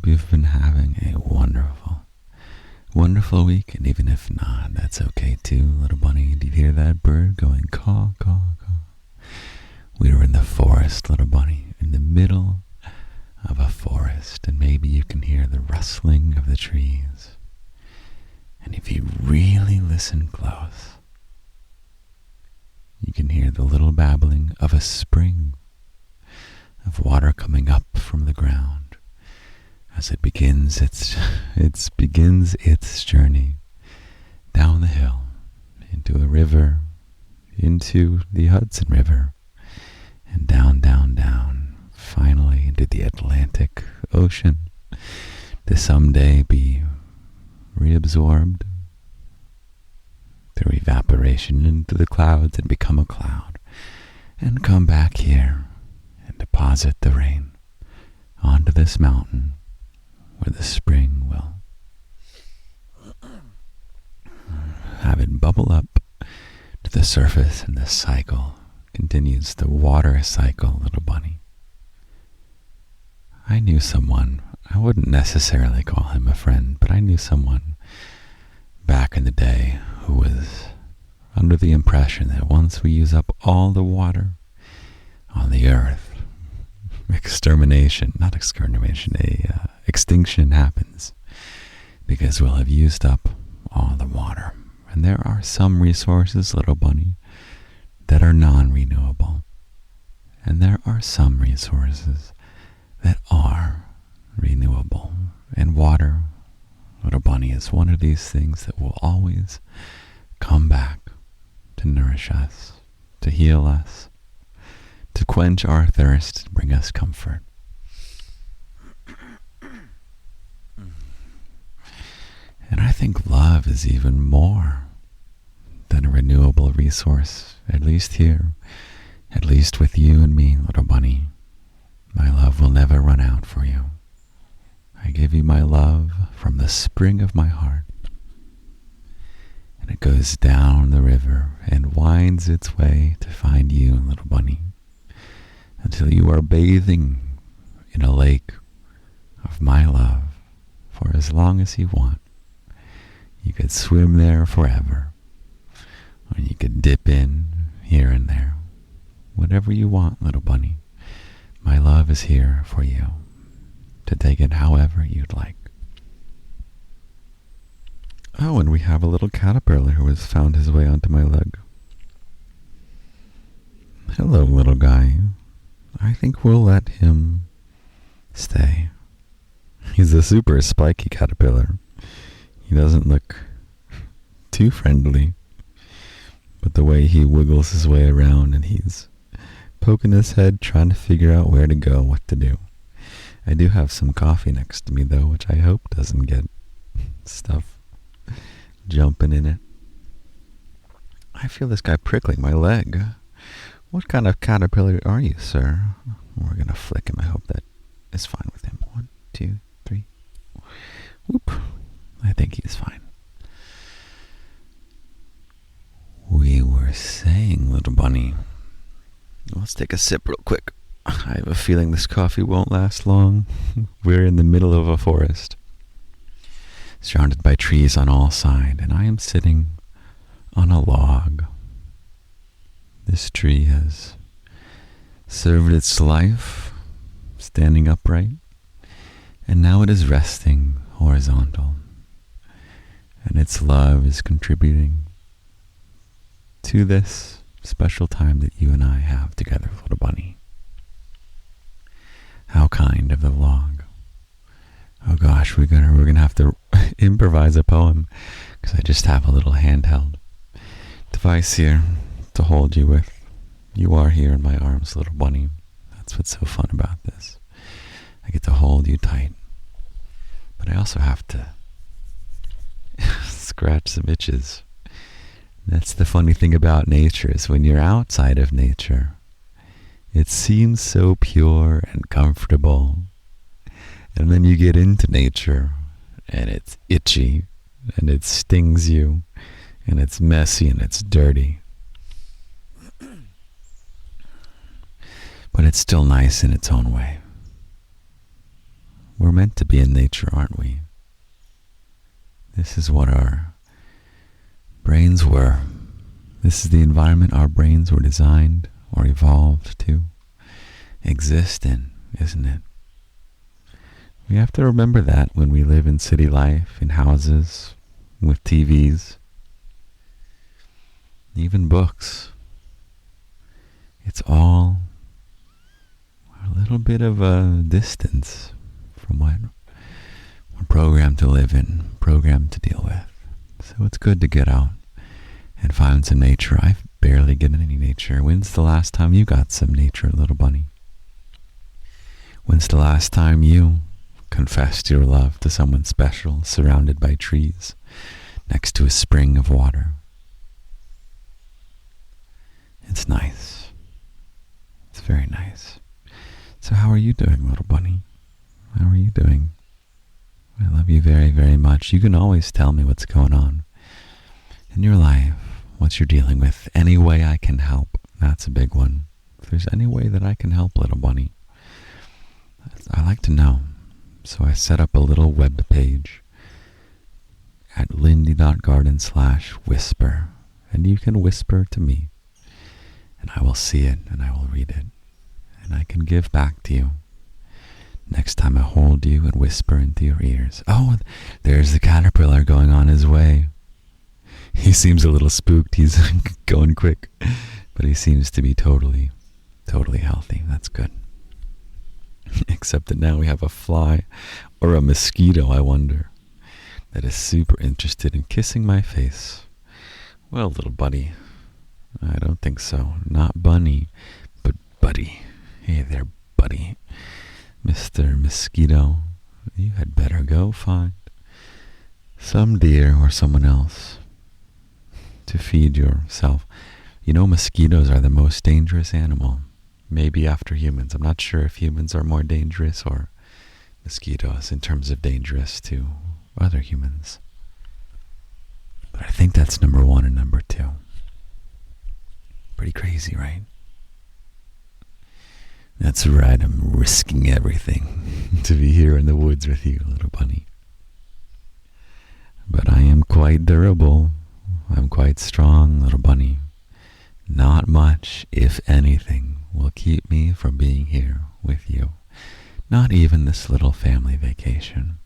hope you've been having a wonderful week, and even if not, that's okay too, little bunny. Did you hear that bird going caw, caw, caw? We were in the forest, little bunny, in the middle of a forest, and maybe you can hear the rustling of the trees. And if you really listen close, you can hear the little babbling of a spring, of water coming up from the ground as it begins its journey down the hill into a river, into the Hudson River, and down, finally into the Atlantic Ocean, to someday be reabsorbed through evaporation into the clouds and become a cloud, and come back here and deposit the rain onto this mountain where the spring will have it bubble up to the surface, and the cycle continues, the water cycle, little bunny. I knew someone, I wouldn't necessarily call him a friend, but I knew someone back in the day who was under the impression that once we use up all the water on the earth, extinction happens, because we'll have used up all the water. And there are some resources, little bunny, that are non-renewable. And there are some resources that are renewable. And water, little bunny, is one of these things that will always come back to nourish us, to heal us, to quench our thirst, to bring us comfort. And I think love is even more than a renewable resource, at least here, at least with you and me, little bunny. My love will never run out for you. I give you my love from the spring of my heart, and it goes down the river and winds its way to find you, little bunny, until you are bathing in a lake of my love for as long as you want. You could swim there forever, or you could dip in here and there. Whatever you want, little bunny. My love is here for you, to take it however you'd like. Oh, and we have a little caterpillar who has found his way onto my leg. Hello, little guy. I think we'll let him stay. He's a super spiky caterpillar. He doesn't look too friendly, but the way he wiggles his way around and he's poking his head, trying to figure out where to go, what to do. I do have some coffee next to me, though, which I hope doesn't get stuff jumping in it. I feel this guy prickling my leg. What kind of caterpillar are you, sir? We're going to flick him. I hope that is fine with him. 1, 2, 3. Whoop. I think he's fine. We were saying, little bunny. Let's take a sip real quick. I have a feeling this coffee won't last long. We're in the middle of a forest, surrounded by trees on all sides, and I am sitting on a log. This tree has served its life, standing upright, and now it is resting horizontal, and its love is contributing to this special time that you and I have together, little bunny. How kind of the log. Oh gosh, we're gonna have to improvise a poem, because I just have a little handheld device here to hold you with. You are here in my arms, little bunny. That's what's so fun about this. I get to hold you tight, but I also have to scratch some itches. That's the funny thing about nature, is when you're outside of nature, it seems so pure and comfortable. And then you get into nature, and it's itchy, and it stings you, and it's messy, and it's dirty. But it's still nice in its own way. We're meant to be in nature, aren't we? This is what our brains were. This is the environment our brains were designed or evolved to exist in, isn't it? We have to remember that when we live in city life, in houses, with TVs, even books. It's all a little bit of a distance from what we're programmed to live in, programmed to deal with. So it's good to get out and find some nature. I barely get any nature. When's the last time you got some nature, little bunny? When's the last time you confessed your love to someone special, surrounded by trees, next to a spring of water? It's nice. It's very nice. So how are you doing, little bunny? How are you doing? I love you very, very much. You can always tell me what's going on in your life, what you're dealing with. Any way I can help, that's a big one. If there's any way that I can help, little bunny, I like to know. So I set up a little web page at lindy.garden/whisper, and you can whisper to me, and I will see it, and I will read it, and I can give back to you next time I hold you and whisper into your ears. Oh, there's the caterpillar going on his way. He seems a little spooked. He's going quick, but he seems to be totally healthy. That's good. Except that now we have a fly or a mosquito, I wonder, that is super interested in kissing my face. Well, little buddy, I don't think so. Not bunny, but buddy. Hey there, buddy. Mr. Mosquito, you had better go find some deer or someone else to feed yourself. You know, mosquitoes are the most dangerous animal, maybe after humans. I'm not sure if humans are more dangerous or mosquitoes in terms of dangerous to other humans. But I think that's number one and number two. Pretty crazy, right? That's right, I'm risking everything to be here in the woods with you, little bunny. But I am quite durable. I'm quite strong, little bunny. Not much, if anything, will keep me from being here with you. Not even this little family vacation.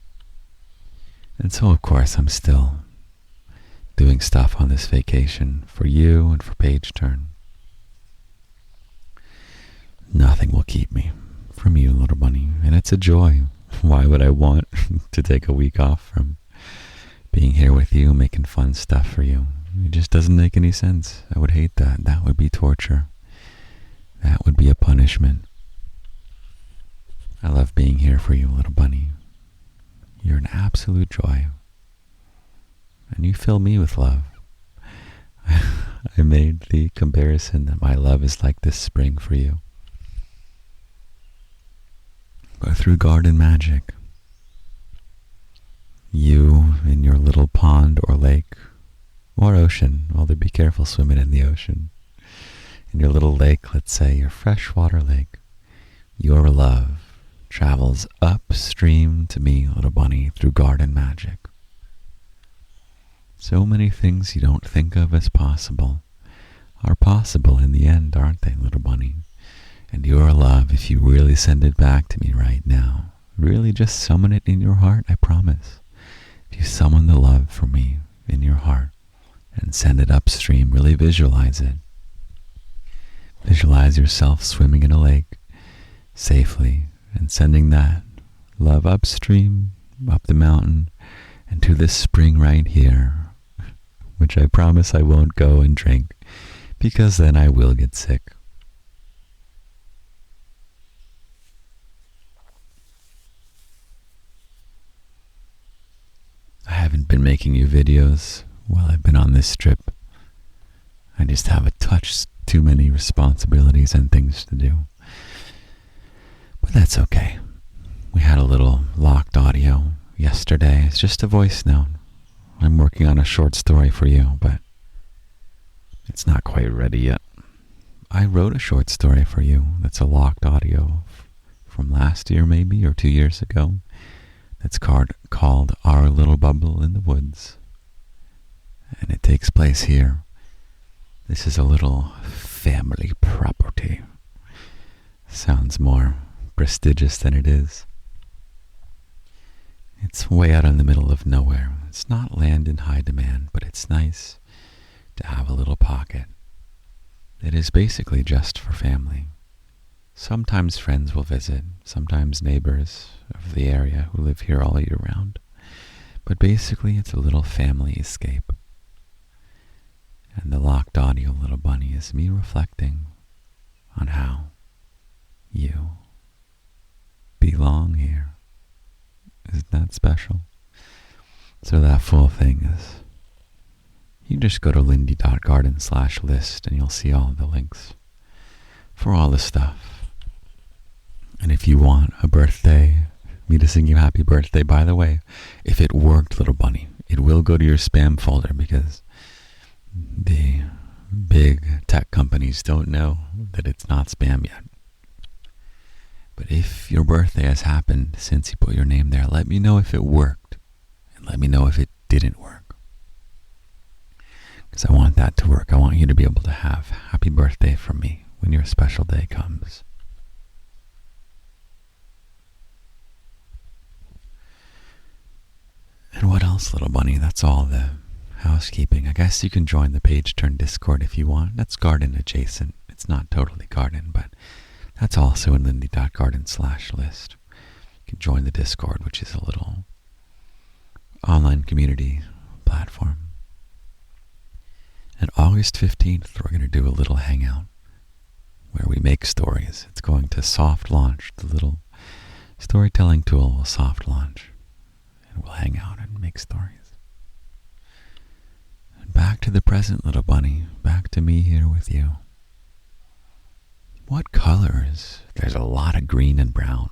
And so, of course, I'm still doing stuff on this vacation for you and for Page Turn. Nothing will keep me from you, little bunny, and it's a joy. Why would I want to take a week off from being here with you, making fun stuff for you? It just doesn't make any sense. I would hate that. That would be torture. That would be a punishment. I love being here for you, little bunny. You're an absolute joy. And you fill me with love. I made the comparison that my love is like this spring for you. But through garden magic, you in your little pond or lake or ocean, although be careful swimming in the ocean, in your little lake, let's say your freshwater lake, your love travels upstream to me, little bunny, through garden magic. So many things you don't think of as possible are possible in the end, aren't they, little bunny? And your love, if you really send it back to me right now, really just summon it in your heart, I promise. If you summon the love for me in your heart and send it upstream, really visualize it. Visualize yourself swimming in a lake safely and sending that love upstream, up the mountain, and to this spring right here, which I promise I won't go and drink, because then I will get sick. I haven't been making you videos while I've been on this trip. I just have a touch too many responsibilities and things to do. But that's okay. We had a little locked audio yesterday. It's just a voice note. I'm working on a short story for you, but it's not quite ready yet. I wrote a short story for you that's a locked audio from last year maybe, or 2 years ago. It's called Our Little Bubble in the Woods. And it takes place here. This is a little family property. Sounds more prestigious than it is. It's way out in the middle of nowhere. It's not land in high demand, but it's nice to have a little pocket. It is basically just for family. Sometimes friends will visit, sometimes neighbors of the area who live here all year round. But basically it's a little family escape. And the locked audio, little bunny, is me reflecting on how you belong here. Isn't that special? So that full thing is, you just go to lindy.garden/list and you'll see all the links for all the stuff. And if you want a birthday, me to sing you happy birthday, by the way, if it worked, little bunny, it will go to your spam folder because the big tech companies don't know that it's not spam yet. But if your birthday has happened since you put your name there, let me know if it worked and let me know if it didn't work. Because I want that to work. I want you to be able to have happy birthday from me when your special day comes. And what else, little bunny? That's all the housekeeping. I guess you can join the Page Turn Discord if you want. That's garden adjacent. It's not totally garden, but that's also in lindy.garden/list. You can join the Discord, which is a little online community platform. And August 15th, we're going to do a little hangout where we make stories. It's going to soft launch. The little storytelling tool will soft launch. And we'll hang out and make stories. And back to the present, little bunny. Back to me here with you. What colors? There's a lot of green and brown.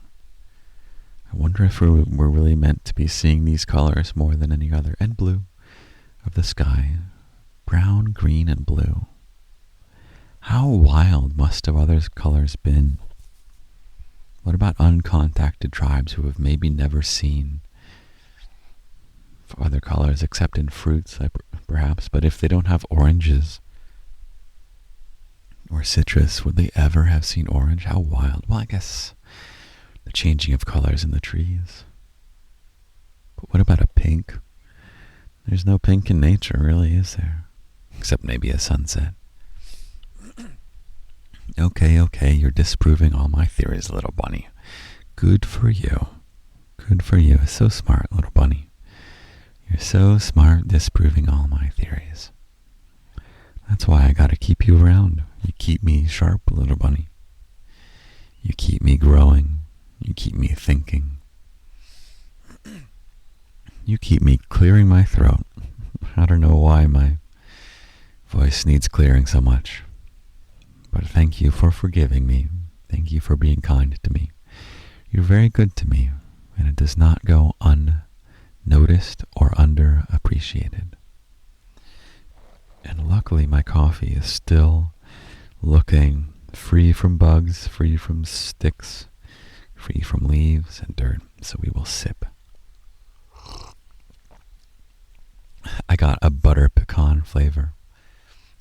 I wonder if we're really meant to be seeing these colors more than any other. And blue of the sky. Brown, green, and blue. How wild must have other colors been? What about uncontacted tribes who have maybe never seen other colors except in fruits, perhaps? But if they don't have oranges or citrus, would they ever have seen orange? How wild. Well, I guess the changing of colors in the trees. But what about a pink? There's no pink in nature, really, is there? Except maybe a sunset. Okay, you're disproving all my theories, little bunny. Good for you. Good for you. So smart, little bunny. You're so smart disproving all my theories. That's why I gotta keep you around. You keep me sharp, little bunny. You keep me growing. You keep me thinking. You keep me clearing my throat. I don't know why my voice needs clearing so much. But thank you for forgiving me. Thank you for being kind to me. You're very good to me, and it does not go unnoticed or underappreciated. And luckily my coffee is still looking free from bugs, free from sticks, free from leaves and dirt, so we will sip. I got a butter pecan flavor,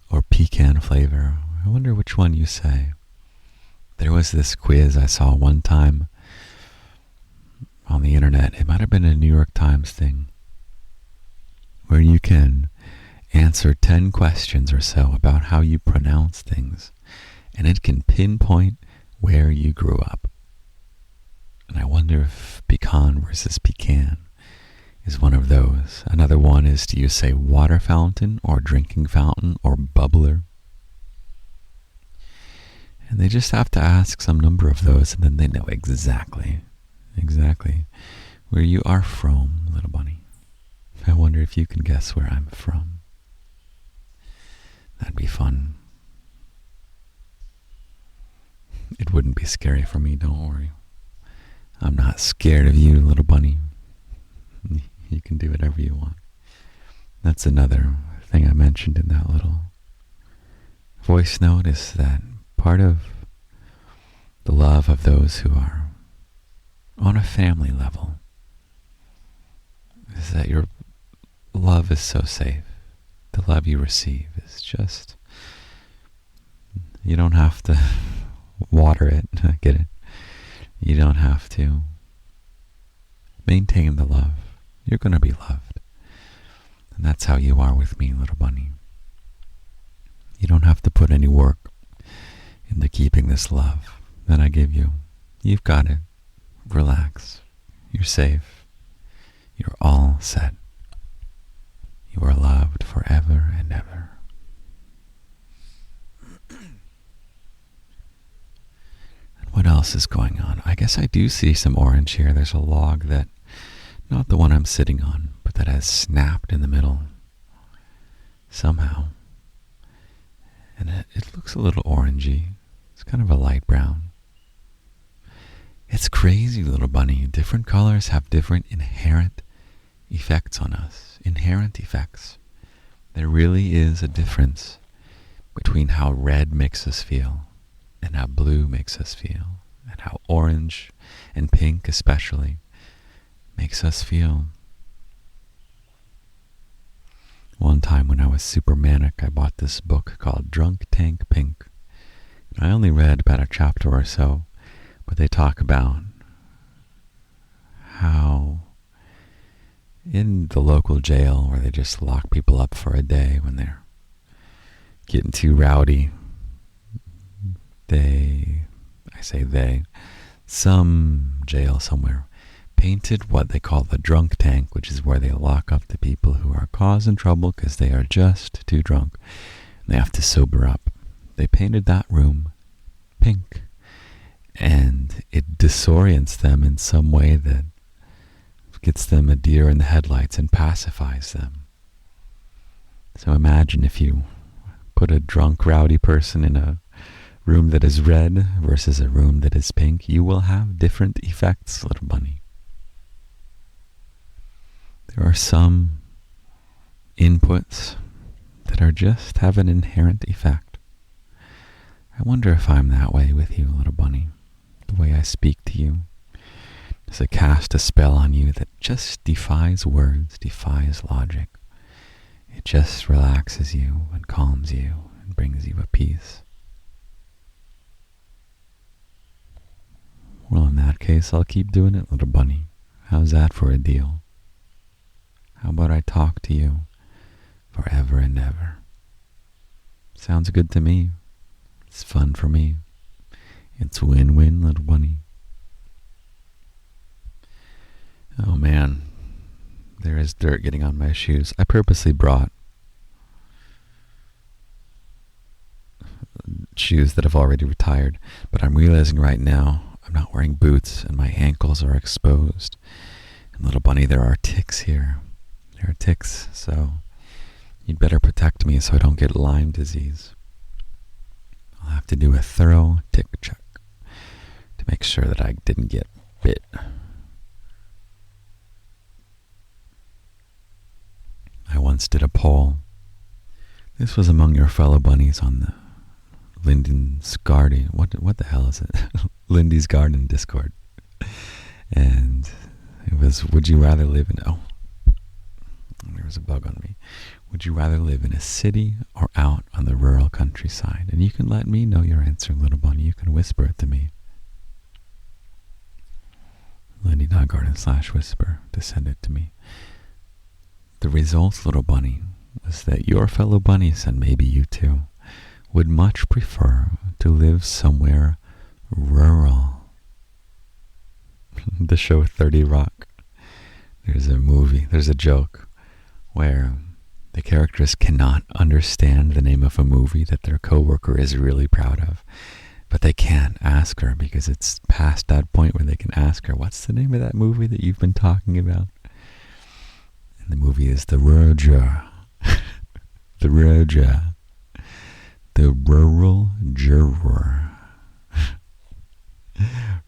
or pecan flavor. I wonder which one you say. There was this quiz I saw one time on the internet. It might have been a New York Times thing, where you can answer 10 questions or so about how you pronounce things, and it can pinpoint where you grew up. And I wonder if pecan versus pecan is one of those. Another one is, do you say water fountain or drinking fountain or bubbler? And they just have to ask some number of those, and then they know exactly where you are from, little bunny. I wonder if you can guess where I'm from. That'd be fun. It wouldn't be scary for me, don't worry. I'm not scared of you, little bunny. You can do whatever you want. That's another thing I mentioned in that little voice note, is that part of the love of those who are on a family level is that your love is so safe. The love you receive is just, you don't have to water it. I get it. You don't have to maintain the love. You're going to be loved. And that's how you are with me, little bunny. You don't have to put any work into keeping this love that I give you. You've got it. Relax. You're safe. You're all set. You are loved forever and ever. And what else is going on? I guess I do see some orange here. There's a log that, not the one I'm sitting on, but that has snapped in the middle somehow. And it looks a little orangey. It's kind of a light brown. It's crazy, little bunny. Different colors have different inherent effects on us. Inherent effects. There really is a difference between how red makes us feel and how blue makes us feel, and how orange and pink especially makes us feel. One time when I was super manic, I bought this book called Drunk Tank Pink. I only read about a chapter or so, but they talk about how in the local jail where they just lock people up for a day when they're getting too rowdy, some jail somewhere painted what they call the drunk tank, which is where they lock up the people who are causing trouble because they are just too drunk. And they have to sober up. They painted that room pink, and it disorients them in some way that gets them a deer in the headlights and pacifies them. So imagine if you put a drunk, rowdy person in a room that is red versus a room that is pink. You will have different effects, little bunny. There are some inputs that are just have an inherent effect. I wonder if I'm that way with you, little bunny. The way I speak to you. Does it cast a spell on you that just defies words, defies logic? It just relaxes you and calms you and brings you a peace. Well, in that case, I'll keep doing it, little bunny. How's that for a deal? How about I talk to you forever and ever? Sounds good to me. It's fun for me. It's win-win, little bunny. Oh man, there is dirt getting on my shoes. I purposely brought shoes that have already retired, but I'm realizing right now I'm not wearing boots and my ankles are exposed. And little bunny, there are ticks here. There are ticks, so you'd better protect me so I don't get Lyme disease. I'll have to do a thorough tick check to make sure that I didn't get bit. I once did a poll. This was among your fellow bunnies on the Linden's Garden. What the hell is it? Lindy's Garden Discord. And it was, would you rather live in... Oh, there was a bug on me. Would you rather live in a city or out on the rural countryside? And you can let me know your answer, little bunny. You can whisper it to me. Lindy.garden/whisper to send it to me. The result, little bunny, was that your fellow bunnies, and maybe you too, would much prefer to live somewhere rural. The show 30 Rock. There's a joke where the characters cannot understand the name of a movie that their coworker is really proud of, but they can't ask her because it's past that point where they can ask her, what's the name of that movie that you've been talking about? And the movie is The Roger. The Roger. The Rural Juror.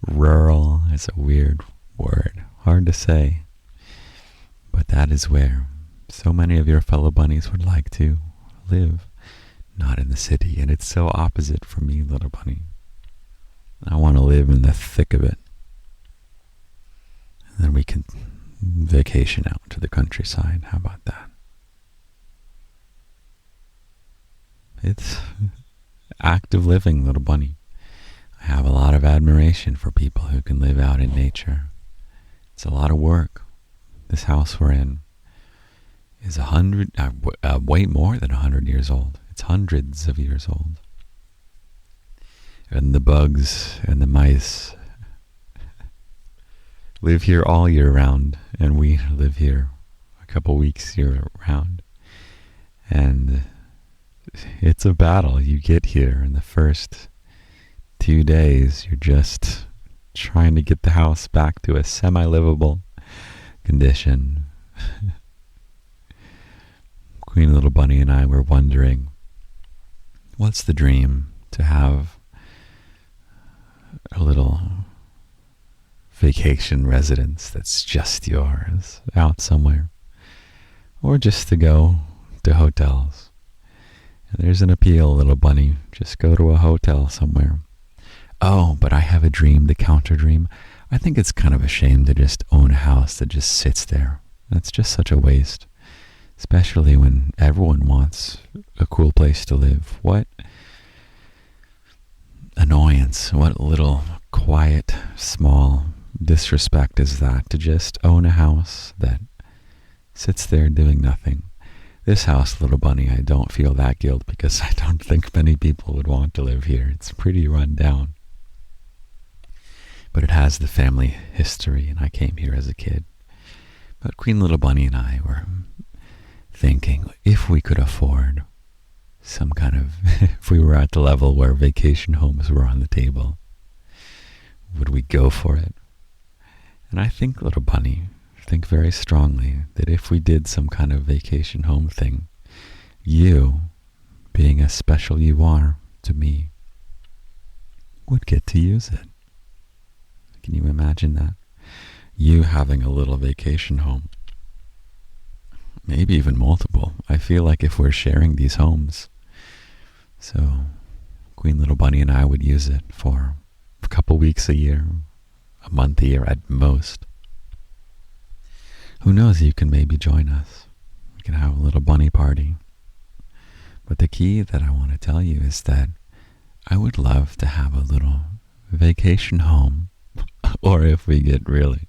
Rural is a weird word. Hard to say. But that is where so many of your fellow bunnies would like to live. Not in the city. And it's so opposite for me, little bunny. I want to live in the thick of it. And then we can vacation out to the countryside. How about that? It's active living, little bunny. I have a lot of admiration for people who can live out in nature. It's a lot of work. This house we're in is way more than 100 years old. It's hundreds of years old. And the bugs and the mice live here all year round, and we live here a couple weeks year round. And it's a battle. You get here, and the first 2 days, you're just trying to get the house back to a semi-livable condition. Queen Little Bunny and I were wondering, what's the dream? To have a little vacation residence that's just yours out somewhere, or just to go to hotels. And there's an appeal, Little Bunny. Just go to a hotel somewhere. Oh, but I have a dream, the counter dream. I think it's kind of a shame to just own a house that just sits there. That's just such a waste, especially when everyone wants a cool place to live. What annoyance, what little quiet, small disrespect is that, to just own a house that sits there doing nothing. This house, Little Bunny, I don't feel that guilt because I don't think many people would want to live here. It's pretty run down. But it has the family history, and I came here as a kid. But Queen Little Bunny and I were thinking, if we could afford some kind of, if we were at the level where vacation homes were on the table, would we go for it? And I think, Little Bunny, think very strongly that if we did some kind of vacation home thing, you, being as special you are to me, would get to use it. Can you imagine that? You having a little vacation home. Maybe even multiple. I feel like if we're sharing these homes, so Queen Little Bunny and I would use it for a couple weeks a year, a month a year at most. Who knows, you can maybe join us. We can have a little bunny party. But the key that I want to tell you is that I would love to have a little vacation home, or if we get really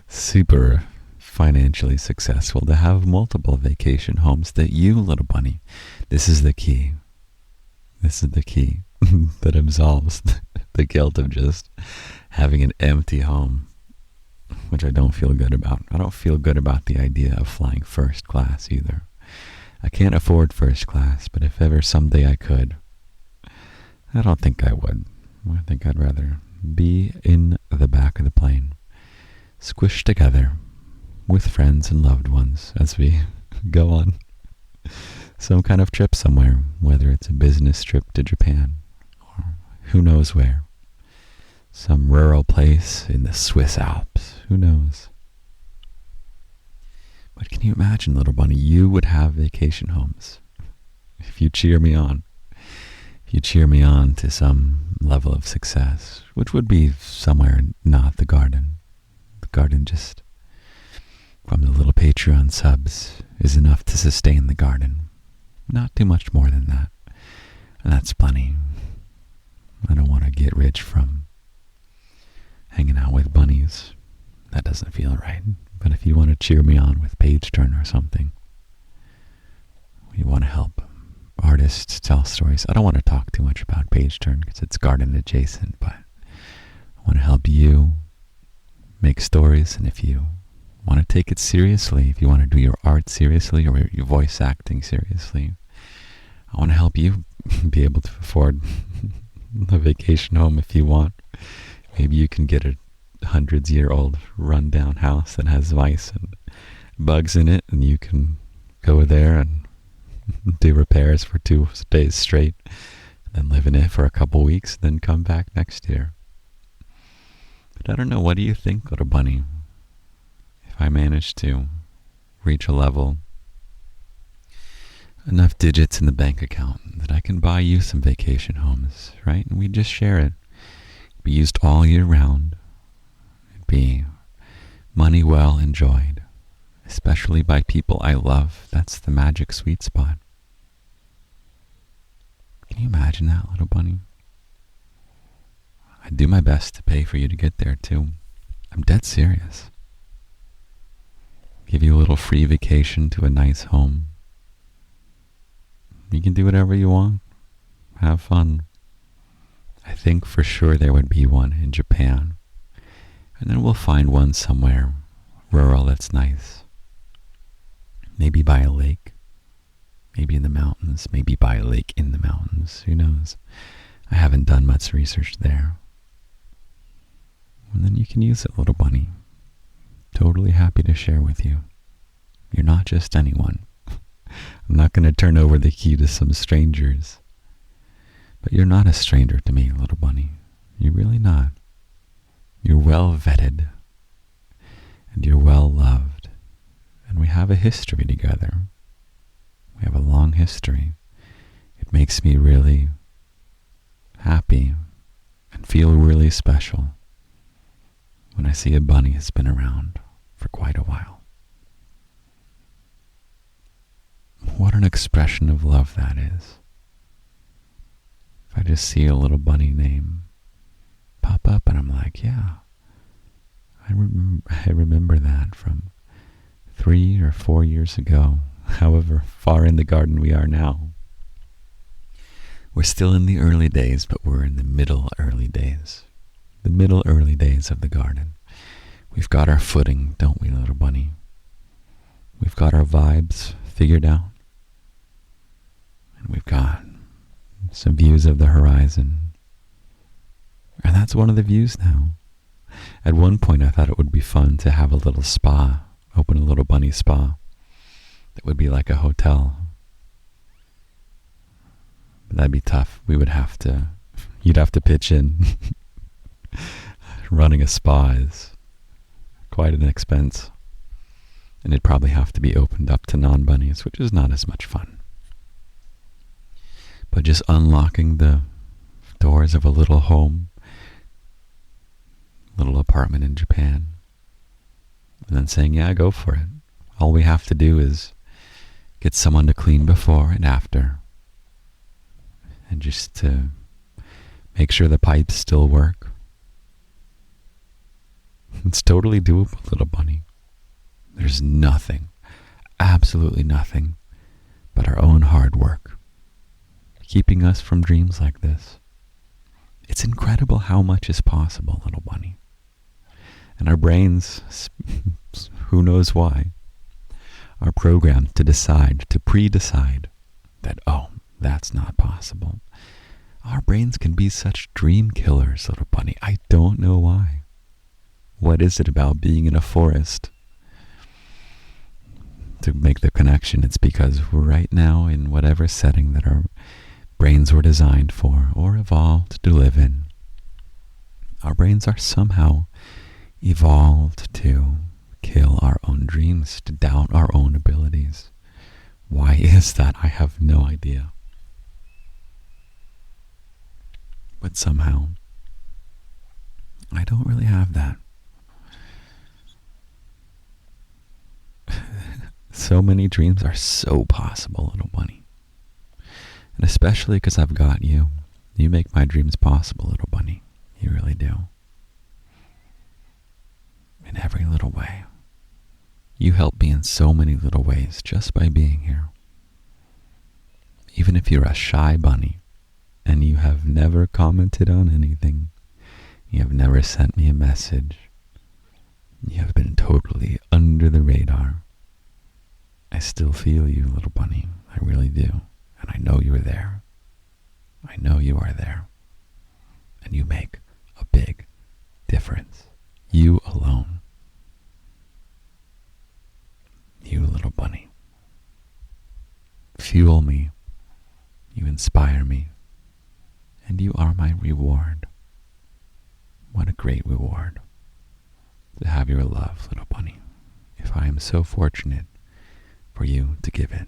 super financially successful, to have multiple vacation homes that you, Little Bunny, this is the key. This is the key that absolves the guilt of just having an empty home, which I don't feel good about. I don't feel good about the idea of flying first class either. I can't afford first class, but if ever someday I could, I don't think I would. I think I'd rather be in the back of the plane, squished together with friends and loved ones as we go on some kind of trip somewhere, whether it's a business trip to Japan or who knows where. Some rural place in the Swiss Alps, who knows? But can you imagine, Little Bunny, you would have vacation homes if you cheer me on. If you cheer me on to some level of success, which would be somewhere not the garden. The garden just, from the little Patreon subs, is enough to sustain the garden. Not too much more than that. And that's plenty. I don't want to get rich from hanging out with bunnies. That doesn't feel right. But if you want to cheer me on with page turn or something, you want to help artists tell stories. I don't want to talk too much about page turn because it's garden adjacent, but I want to help you make stories. And if you want to take it seriously, if you want to do your art seriously or your voice acting seriously, I want to help you be able to afford a vacation home if you want. Maybe you can get a hundreds-year-old run-down house that has mice and bugs in it, and you can go there and do repairs for 2 days straight, and then live in it for a couple weeks, then come back next year. But I don't know, what do you think, Little Bunny? If I manage to reach a level, enough digits in the bank account that I can buy you some vacation homes, right? And we just share it. It'd be used all year round. It'd be Money well enjoyed, especially by people I love. That's the magic sweet spot. Can you imagine that, little bunny? I'd do my best to pay for you to get there, too. I'm dead serious. Give you a little free vacation to a nice home. You can do whatever you want. Have fun. I think for sure there would be one in Japan. And then we'll find one somewhere rural that's nice. Maybe by a lake. Maybe in the mountains. Maybe by a lake in the mountains. Who knows? I haven't done much research there. And then you can use it, little bunny. Totally happy to share with you. You're not just anyone. I'm not going to turn over the key to some strangers. But you're not a stranger to me, little bunny. You're really not. You're well vetted. And you're well loved. And we have a history together. We have a long history. It makes me really happy and feel really special when I see a bunny has been around for quite a while. What an expression of love that is. If I just see a little bunny name pop up and I'm like, yeah, I remember that from 3 or 4 years ago, however far in the garden we are now. We're still in the early days, but we're in the middle early days. The middle early days of the garden. We've got our footing, don't we, little bunny? We've got our vibes figured out. And we've got some views of the horizon. And that's one of the views now. At one point I thought it would be fun to have a little spa, open a little bunny spa. That would be like a hotel. But that'd be tough. You'd have to pitch in. Running a spa is quite an expense. And it'd probably have to be opened up to non-bunnies, which is not as much fun. But just unlocking the doors of a little home, little apartment in Japan, and then saying, yeah, go for it. All we have to do is get someone to clean before and after, and just to make sure the pipes still work. It's totally doable, little bunny. There's nothing, absolutely nothing, but our own hard work, keeping us from dreams like this. It's incredible how much is possible, little bunny. And our brains, who knows why, are programmed to decide, to pre-decide that, oh, that's not possible. Our brains can be such dream killers, little bunny. I don't know why. What is it about being in a forest? To make the connection, it's because we're right now in whatever setting that our brains were designed for or evolved to live in. Our brains are somehow evolved to kill our own dreams, to doubt our own abilities. Why is that? I have no idea. But somehow, I don't really have that. So many dreams are so possible, little bunny. And especially because I've got you. You make my dreams possible, little bunny. You really do. In every little way. You help me in so many little ways just by being here. Even if you're a shy bunny and you have never commented on anything, you have never sent me a message, you have been totally under the radar, I still feel you, little bunny. I really do. And I know you're there. I know you are there. And you make a big difference. You alone. You, little bunny. Fuel me. You inspire me. And you are my reward. What a great reward to have your love, little bunny. If I am so fortunate for you to give it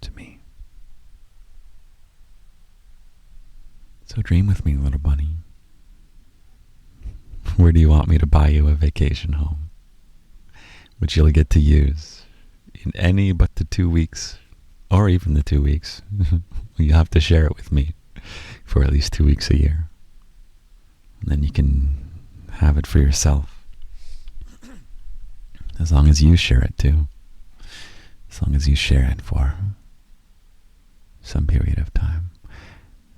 to me. So dream with me, little bunny. Where do you want me to buy you a vacation home? which you'll get to use in any but the 2 weeks, or even the 2 weeks. You have to share it with me for at least 2 weeks a year. And then you can have it for yourself. As long as you share it too. As long as you share it for some period of time.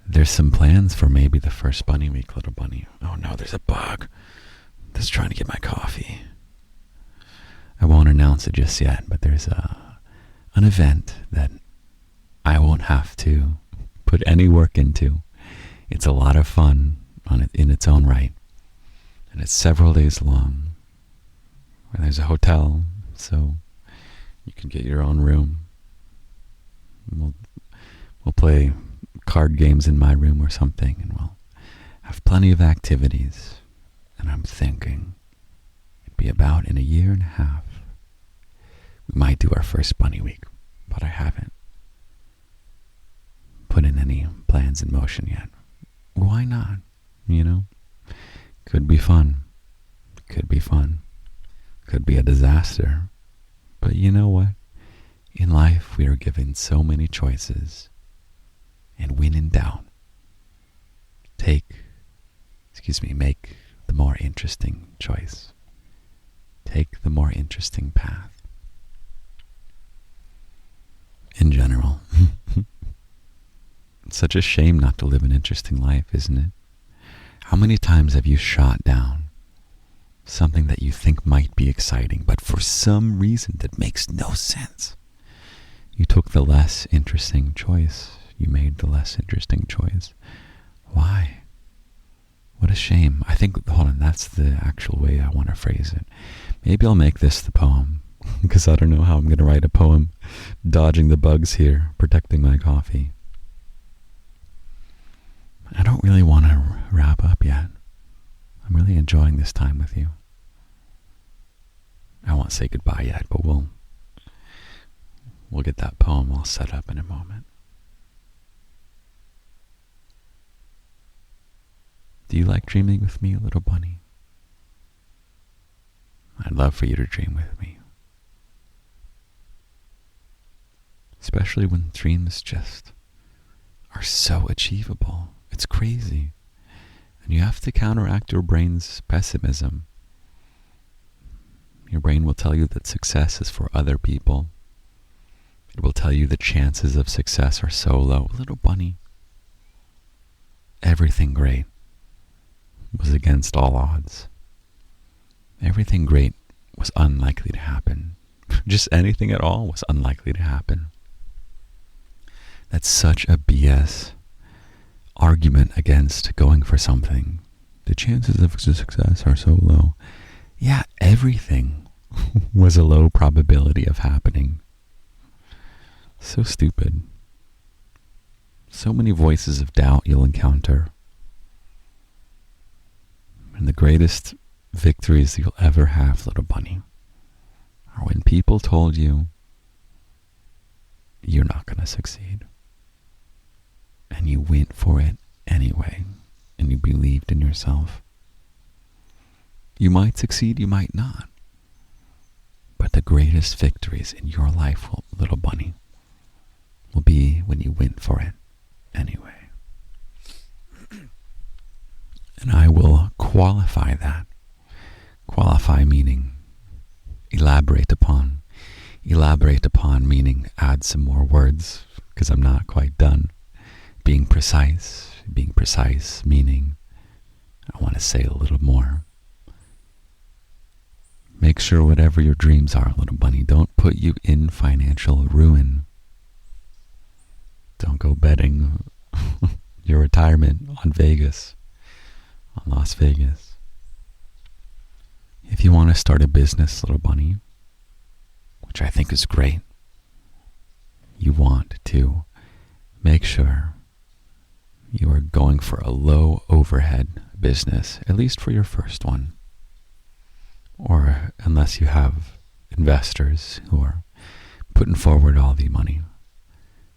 There's some plans for maybe the first bunny week, little bunny. Oh no, there's a bug that's trying to get my coffee. I won't announce it just yet, but there's an event that I won't have to put any work into. It's a lot of fun in its own right. And it's several days long. And there's a hotel, so you can get your own room. We'll play card games in my room or something, and we'll have plenty of activities. And I'm thinking it'd be about in a year and a half we might do our first bunny week, but I haven't put in any plans in motion yet. Why not? You know? Could be fun. Could be fun. Could be a disaster. But you know what? In life, we are given so many choices. And when in doubt, make the more interesting choice. Take the more interesting path. In general. It's such a shame not to live an interesting life, isn't it? How many times have you shot down something that you think might be exciting, but for some reason that makes no sense? You took the less interesting choice. You made the less interesting choice. Why? What a shame. I think, hold on, that's the actual way I want to phrase it. Maybe I'll make this the poem, because I don't know how I'm going to write a poem dodging the bugs here, protecting my coffee. I don't really want to wrap up yet. I'm really enjoying this time with you. I won't say goodbye yet, but we'll get that poem all set up in a moment. Do you like dreaming with me, little bunny? I'd love for you to dream with me. Especially when dreams just are so achievable. It's crazy. And you have to counteract your brain's pessimism. Your brain will tell you that success is for other people. It will tell you the chances of success are so low. Little bunny, everything great was against all odds. Everything great was unlikely to happen. Just anything at all was unlikely to happen. That's such a BS argument against going for something. The chances of success are so low. Yeah, everything was a low probability of happening. So stupid. So many voices of doubt you'll encounter. And the greatest victories you'll ever have, little bunny, are when people told you you're not going to succeed. And you went for it anyway, and you believed in yourself. You might succeed, you might not. But the greatest victories in your life, little bunny, will be when you went for it anyway. And I will qualify that. Qualify meaning elaborate upon. Elaborate upon meaning add some more words, because I'm not quite done. Being precise meaning I want to say a little more. Make sure whatever your dreams are, little bunny, don't put you in financial ruin. Don't go betting your retirement on Las Vegas. If you want to start a business, little bunny, which I think is great, you want to make sure you are going for a low overhead business, at least for your first one. Or unless you have investors who are putting forward all the money.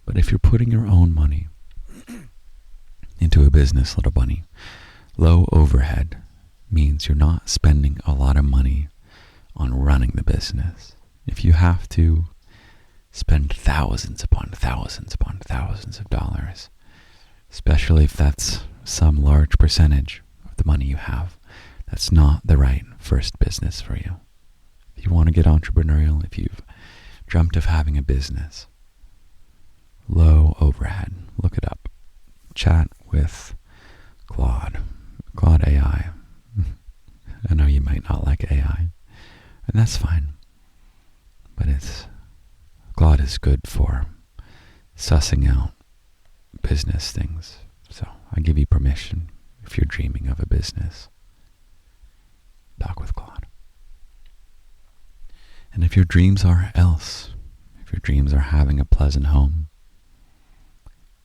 But if you're putting your own money into a business, little bunny, low overhead means you're not spending a lot of money on running the business, if you have to spend thousands upon thousands upon thousands of dollars, especially if that's some large percentage of the money you have, that's not the right first business for you. If you want to get entrepreneurial, if you've dreamt of having a business, low overhead, look it up. Chat with Claude AI. I know you might not like AI, and that's fine. But Claude is good for sussing out business things. So I give you permission, if you're dreaming of a business, talk with Claude. And if your dreams are having a pleasant home,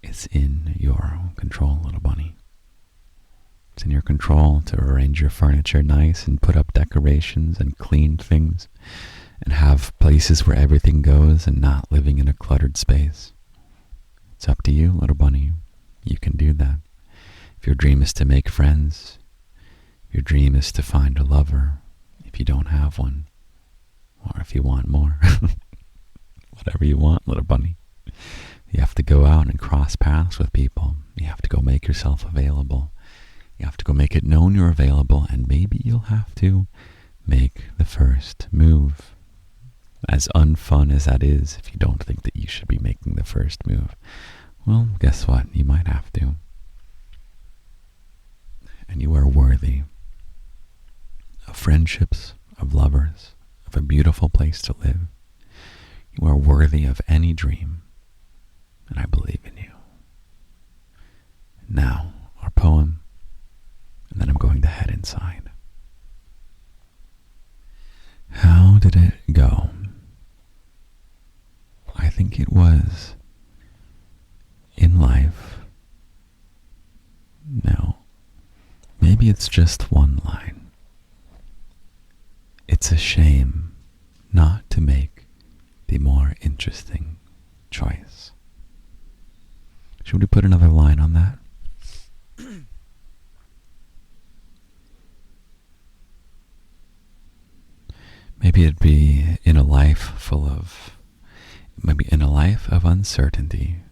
it's in your control, little bunny. It's in your control to arrange your furniture nice and put up decorations and clean things and have places where everything goes and not living in a cluttered space. It's up to you, little bunny. You can do that. If your dream is to make friends, if your dream is to find a lover, if you don't have one, or if you want more, whatever you want, little bunny. You have to go out and cross paths with people. You have to go make yourself available. You have to go make it known you're available, and maybe you'll have to make the first move. As unfun as that is, if you don't think that you should be making the first move, well, guess what? You might have to. And you are worthy of friendships, of lovers, of a beautiful place to live. You are worthy of any dream, and I believe in you. Now, our poem, and then I'm going to head inside. How did it go? I think it was in life. No, maybe it's just one line. It's a shame not to make the more interesting choice. Should we put another line on that? Maybe it'd be in a life of uncertainty.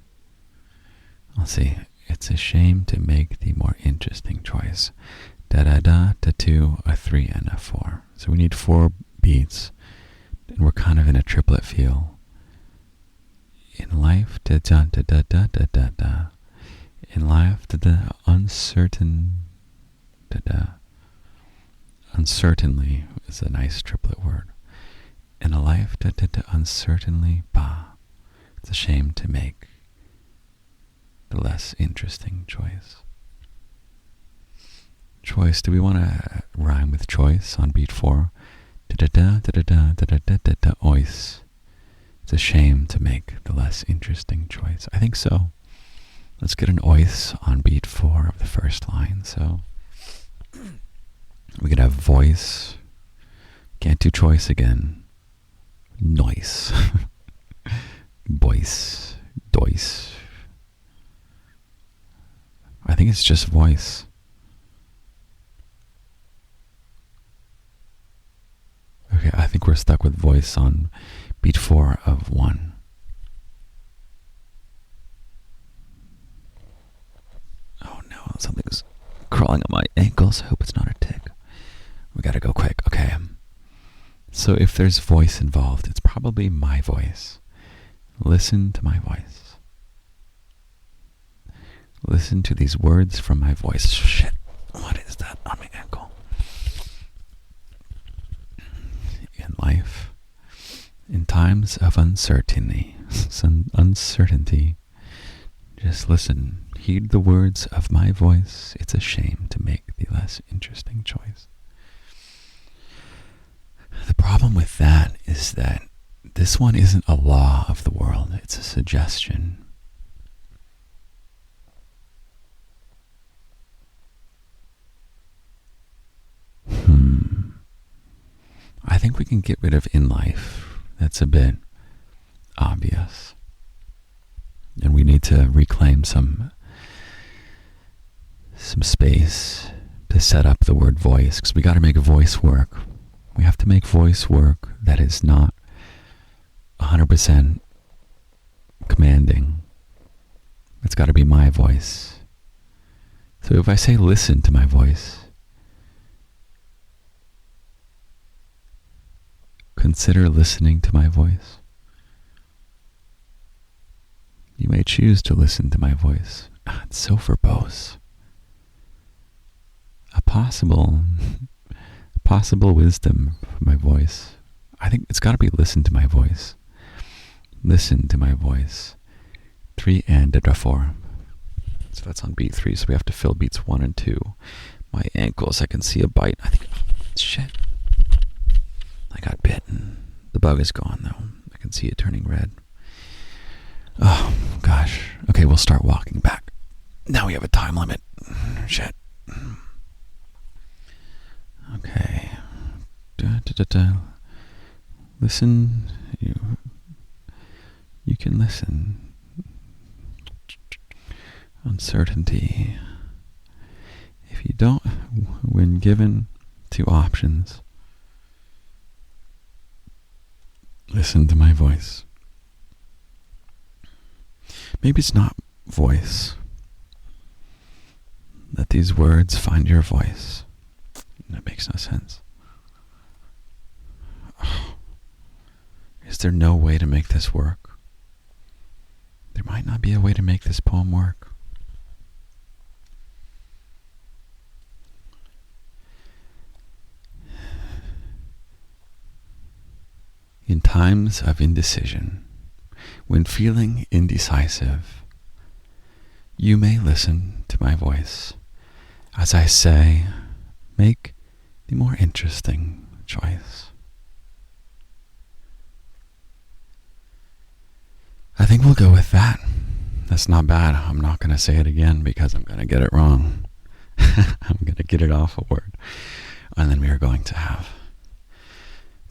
I'll see. It's a shame to make the more interesting choice. Da-da-da, da-two, a 3, and a 4. So we need 4 beats, and we're kind of in a triplet feel. In life, da-da-da-da-da-da-da. In life, da-da, uncertain, da-da. Uncertainly is a nice triplet word. In a life, da-da-da, uncertainly, ba. It's a shame to make the less interesting choice. Choice, do we want to rhyme with choice on beat 4? Da-da-da, da-da-da, da-da-da-da-da, ois. It's a shame to make the less interesting choice. I think so. Let's get an ois on beat 4 of the first line. So we could have voice. Can't do choice again. Noise. Voice. Dois. I think it's just voice. Okay, I think we're stuck with voice on beat 4 of 1. Oh no, something's crawling on my ankles. I hope it's not a tick. We gotta go quick. Okay. So if there's voice involved, it's probably my voice. Listen to my voice. Listen to these words from my voice. Shit, what is that on my ankle? In life, in times of uncertainty, just listen. Heed the words of my voice. It's a shame to make the less interesting choice. The problem with that is that this one isn't a law of the world. It's a suggestion. I think we can get rid of in life. That's a bit obvious. And we need to reclaim some space to set up the word voice, because we got to make a voice work. We have to make voice work that is not 100% commanding. It's got to be my voice. So if I say listen to my voice, consider listening to my voice. You may choose to listen to my voice. It's so verbose. A possible wisdom for my voice. I think it's got to be listen to my voice. Listen to my voice. 3 and 4. So that's on beat 3, so we have to fill beats 1 and 2. My ankles, I can see a bite. I think, shit. I got bitten. The bug is gone though. I can see it turning red. Oh, gosh. Okay, we'll start walking back. Now we have a time limit. Shit. Okay. Listen. You can listen. Uncertainty. If you don't, when given 2 options, listen to my voice. Maybe it's not voice. Let these words find your voice. That makes no sense. Oh. Is there no way to make this work? There might not be a way to make this poem work. In times of indecision, when feeling indecisive, you may listen to my voice as I say, make the more interesting choice. I think we'll go with that. That's not bad. I'm not going to say it again because I'm going to get it wrong. I'm going to get it off a word. And then we are going to have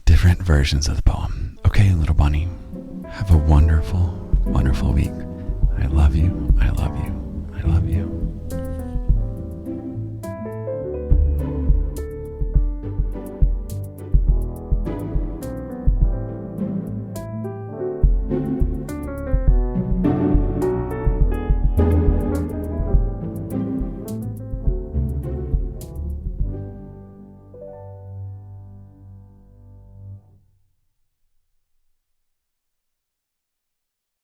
different versions of the poem. Okay, little bunny, have a wonderful, wonderful week. I love you. I love you. I love you.